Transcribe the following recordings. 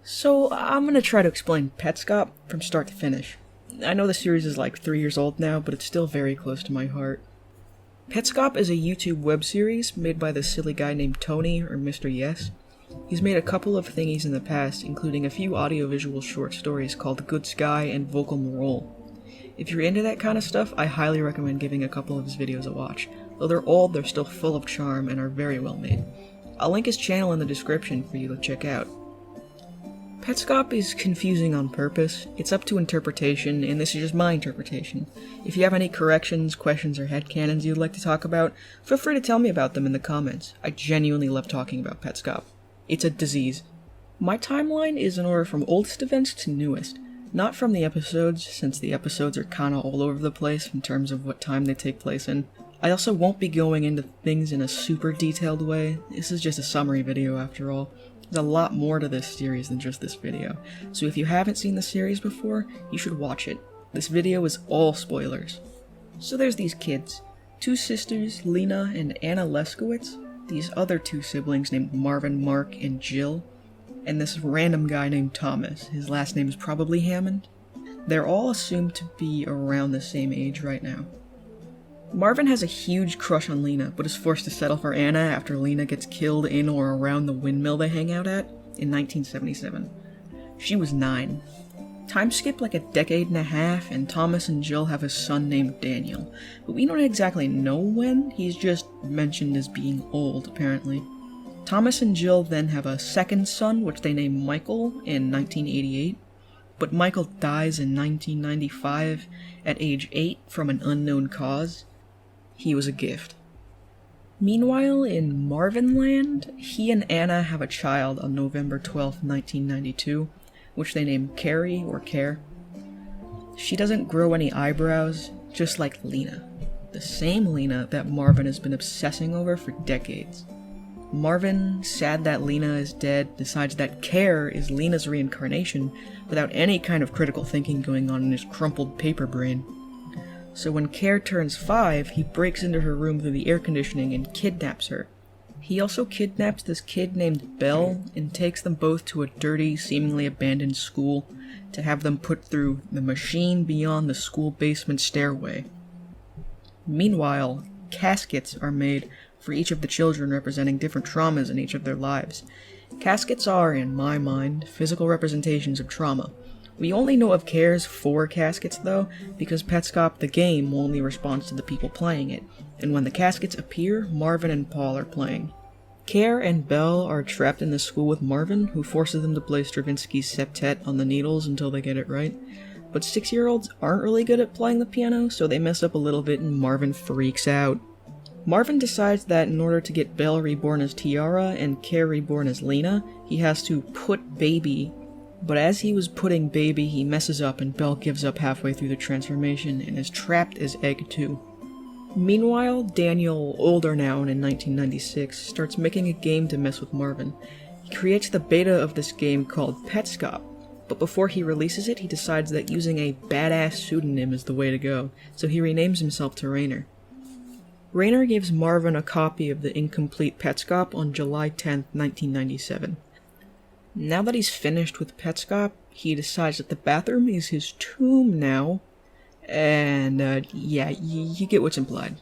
So I'm gonna try to explain Petscop from start to finish. I know the series is like 3 years old now, but it's still very close to my heart. Petscop is a YouTube web series made by this silly guy named Tony, or Mr. Yes. He's made a couple of thingies in the past, including a few audiovisual short stories called Good Sky and Vocal Morole. If you're into that kind of stuff, I highly recommend giving a couple of his videos a watch. Though they're old, they're still full of charm and are very well made. I'll link his channel in the description for you to check out. Petscop is confusing on purpose. It's up to interpretation, and this is just my interpretation. If you have any corrections, questions, or headcanons you'd like to talk about, feel free to tell me about them in the comments. I genuinely love talking about Petscop. It's a disease. My timeline is in order from oldest events to newest, not from the episodes, since the episodes are kinda all over the place in terms of what time they take place in. I also won't be going into things in a super detailed way. This is just a summary video after all. There's a lot more to this series than just this video, so if you haven't seen the series before, you should watch it. This video is all spoilers. So there's these kids. Two sisters, Lena and Anna Leskowitz, these other two siblings named Marvin, Mark, and Jill, and this random guy named Thomas. His last name is probably Hammond. They're all assumed to be around the same age right now. Marvin has a huge crush on Lena, but is forced to settle for Anna after Lena gets killed in or around the windmill they hang out at in 1977. She was 9. Time skip like a decade and a half, and Thomas and Jill have a son named Daniel, but we don't exactly know when. He's just mentioned as being old, apparently. Thomas and Jill then have a second son, which they name Michael, in 1988, but Michael dies in 1995 at age 8 from an unknown cause. He was a gift. Meanwhile, in Marvinland, he and Anna have a child on November 12, 1992, which they name Carrie or Care. She doesn't grow any eyebrows, just like Lena. The same Lena that Marvin has been obsessing over for decades. Marvin, sad that Lena is dead, decides that Care is Lena's reincarnation without any kind of critical thinking going on in his crumpled paper brain. So when Care turns 5, he breaks into her room through the air conditioning and kidnaps her. He also kidnaps this kid named Belle and takes them both to a dirty, seemingly abandoned school to have them put through the machine beyond the school basement stairway. Meanwhile, caskets are made for each of the children representing different traumas in each of their lives. Caskets are, in my mind, physical representations of trauma. We only know of Care's 4 caskets though, because Petscop the game only responds to the people playing it, and when the caskets appear, Marvin and Paul are playing. Care and Belle are trapped in the school with Marvin, who forces them to play Stravinsky's septet on the needles until they get it right. But 6-year-olds aren't really good at playing the piano, so they mess up a little bit and Marvin freaks out. Marvin decides that in order to get Belle reborn as Tiara and Care reborn as Lena, he has to put baby. But as he was putting baby, he messes up and Belle gives up halfway through the transformation and is trapped as Egg 2. Meanwhile, Daniel, older now and in 1996, starts making a game to mess with Marvin. He creates the beta of this game called Petscop, but before he releases it, he decides that using a badass pseudonym is the way to go, so he renames himself to Rainer. Rainer gives Marvin a copy of the incomplete Petscop on July 10, 1997. Now that he's finished with Petscop, he decides that the bathroom is his tomb now, and yeah, you get what's implied.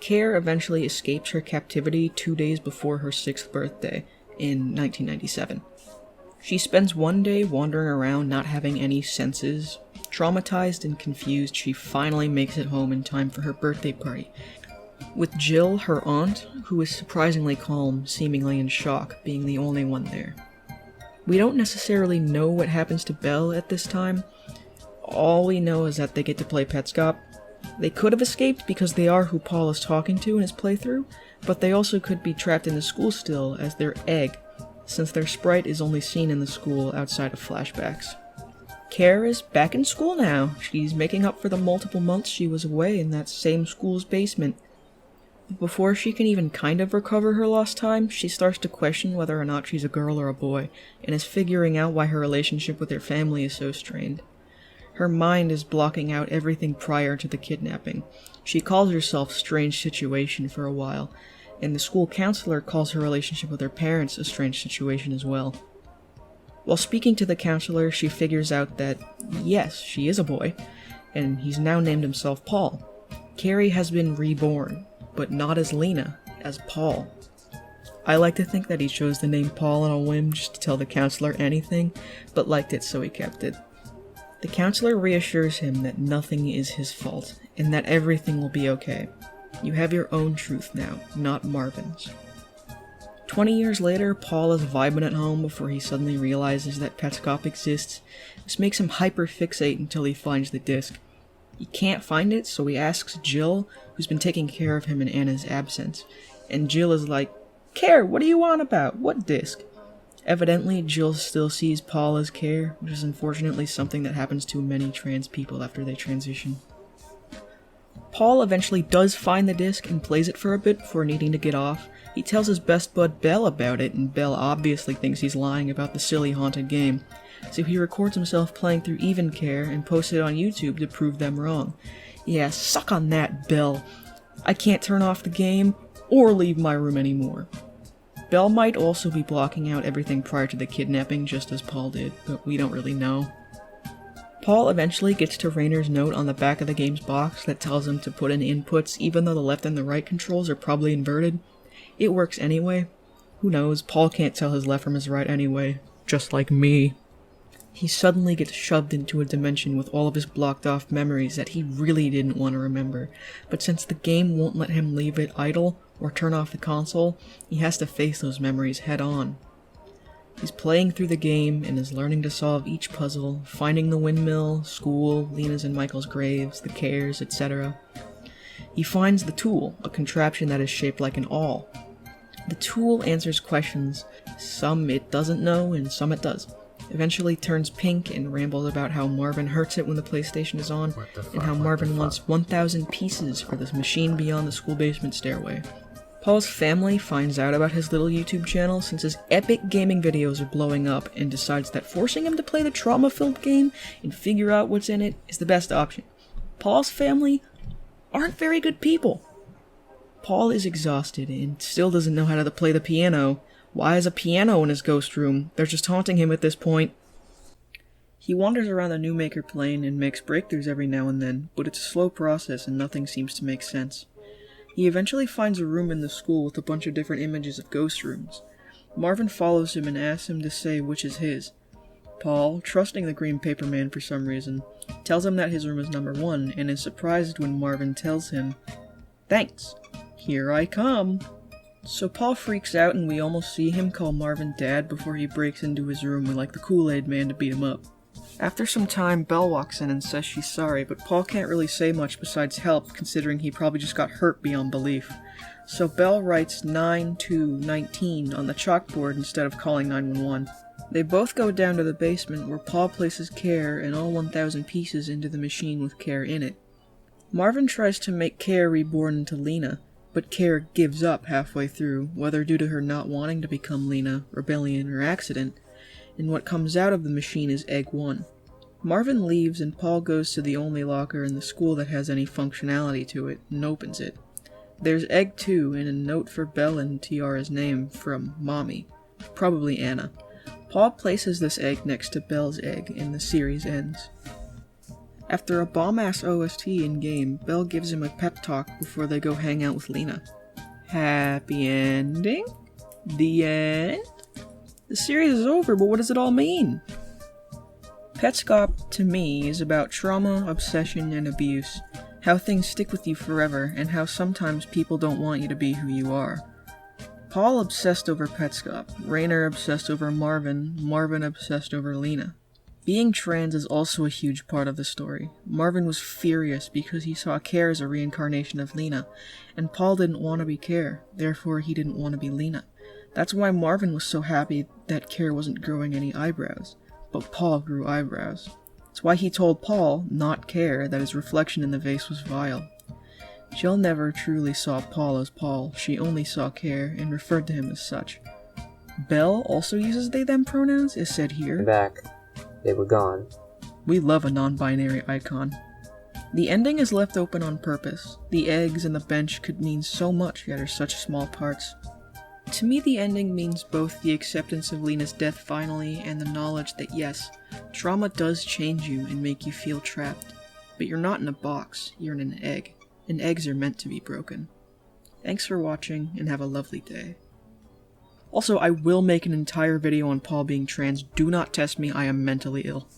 Care eventually escapes her captivity 2 days before her 6th birthday, in 1997. She spends one day wandering around not having any senses. Traumatized and confused, she finally makes it home in time for her birthday party, with Jill, her aunt, who is surprisingly calm, seemingly in shock, being the only one there. We don't necessarily know what happens to Belle at this time. All we know is that they get to play Petscop. They could have escaped because they are who Paul is talking to in his playthrough, but they also could be trapped in the school still as their Egg, since their sprite is only seen in the school outside of flashbacks. Care is back in school now. She's making up for the multiple months she was away in that same school's basement. But before she can even kind of recover her lost time, she starts to question whether or not she's a girl or a boy, and is figuring out why her relationship with her family is so strained. Her mind is blocking out everything prior to the kidnapping. She calls herself Strange Situation for a while, and the school counselor calls her relationship with her parents a strange situation as well. While speaking to the counselor, she figures out that, yes, she is a boy, and he's now named himself Paul. Carrie has been reborn, but not as Lena, as Paul. I like to think that he chose the name Paul on a whim just to tell the counselor anything, but liked it so he kept it. The counselor reassures him that nothing is his fault, and that everything will be okay. You have your own truth now, not Marvin's. 20 years later, Paul is vibing at home before he suddenly realizes that Petscop exists. This makes him hyper-fixate until he finds the disc. He can't find it, so he asks Jill, who's been taking care of him in Anna's absence. And Jill is like, "Care, what do you want about? What disc?" Evidently, Jill still sees Paul as Care, which is unfortunately something that happens to many trans people after they transition. Paul eventually does find the disc and plays it for a bit before needing to get off. He tells his best bud Belle about it, and Belle obviously thinks he's lying about the silly haunted game. So he records himself playing through Even Care and posts it on YouTube to prove them wrong. Yeah, suck on that, Belle. I can't turn off the game or leave my room anymore. Belle might also be blocking out everything prior to the kidnapping just as Paul did, but we don't really know. Paul eventually gets to Raynor's note on the back of the game's box that tells him to put in inputs even though the left and the right controls are probably inverted. It works anyway. Who knows, Paul can't tell his left from his right anyway, just like me. He suddenly gets shoved into a dimension with all of his blocked off memories that he really didn't want to remember, but since the game won't let him leave it idle or turn off the console, he has to face those memories head on. He's playing through the game and is learning to solve each puzzle, finding the windmill, school, Lena's and Michael's graves, the cares, etc. He finds the tool, a contraption that is shaped like an awl. The tool answers questions, some it doesn't know and some it does. Eventually turns pink and rambles about how Marvin hurts it when the PlayStation is on, and how Marvin wants 1,000 pieces for this machine beyond the school basement stairway. Paul's family finds out about his little YouTube channel since his epic gaming videos are blowing up and decides that forcing him to play the trauma-filled game and figure out what's in it is the best option. Paul's family aren't very good people. Paul is exhausted and still doesn't know how to play the piano. Why is a piano in his ghost room? They're just haunting him at this point. He wanders around the Newmaker plane and makes breakthroughs every now and then, but it's a slow process and nothing seems to make sense. He eventually finds a room in the school with a bunch of different images of ghost rooms. Marvin follows him and asks him to say which is his. Paul, trusting the green paper man for some reason, tells him that his room is number 1 and is surprised when Marvin tells him, "Thanks, here I come." So Paul freaks out and we almost see him call Marvin Dad before he breaks into his room with like the Kool-Aid man to beat him up. After some time, Belle walks in and says she's sorry, but Paul can't really say much besides help, considering he probably just got hurt beyond belief. So Belle writes 9-2-19 on the chalkboard instead of calling 911. They both go down to the basement where Paul places Care and all 1,000 pieces into the machine with Care in it. Marvin tries to make Care reborn into Lena, but Care gives up halfway through, whether due to her not wanting to become Lena, rebellion, or accident, and what comes out of the machine is Egg 1. Marvin leaves and Paul goes to the only locker in the school that has any functionality to it and opens it. There's Egg 2 and a note for Belle and Tiara's name from Mommy, probably Anna. Paul places this egg next to Belle's egg and the series ends. After a bomb-ass OST in-game, Belle gives him a pep talk before they go hang out with Lena. Happy ending? The end? The series is over, but what does it all mean? Petscop, to me, is about trauma, obsession, and abuse. How things stick with you forever, and how sometimes people don't want you to be who you are. Paul obsessed over Petscop, Raynor obsessed over Marvin, Marvin obsessed over Lena. Being trans is also a huge part of the story. Marvin was furious because he saw Care as a reincarnation of Lena, and Paul didn't want to be Care, therefore he didn't want to be Lena. That's why Marvin was so happy that Care wasn't growing any eyebrows, but Paul grew eyebrows. That's why he told Paul, not Care, that his reflection in the vase was vile. Jill never truly saw Paul as Paul, she only saw Care and referred to him as such. Belle also uses they-them pronouns, as said here. Back. They were gone. We love a non-binary icon. The ending is left open on purpose. The eggs and the bench could mean so much, yet are such small parts. To me, the ending means both the acceptance of Lena's death finally and the knowledge that yes, trauma does change you and make you feel trapped, but you're not in a box, you're in an egg, and eggs are meant to be broken. Thanks for watching, and have a lovely day. Also, I will make an entire video on Paul being trans. Do not test me, I am mentally ill.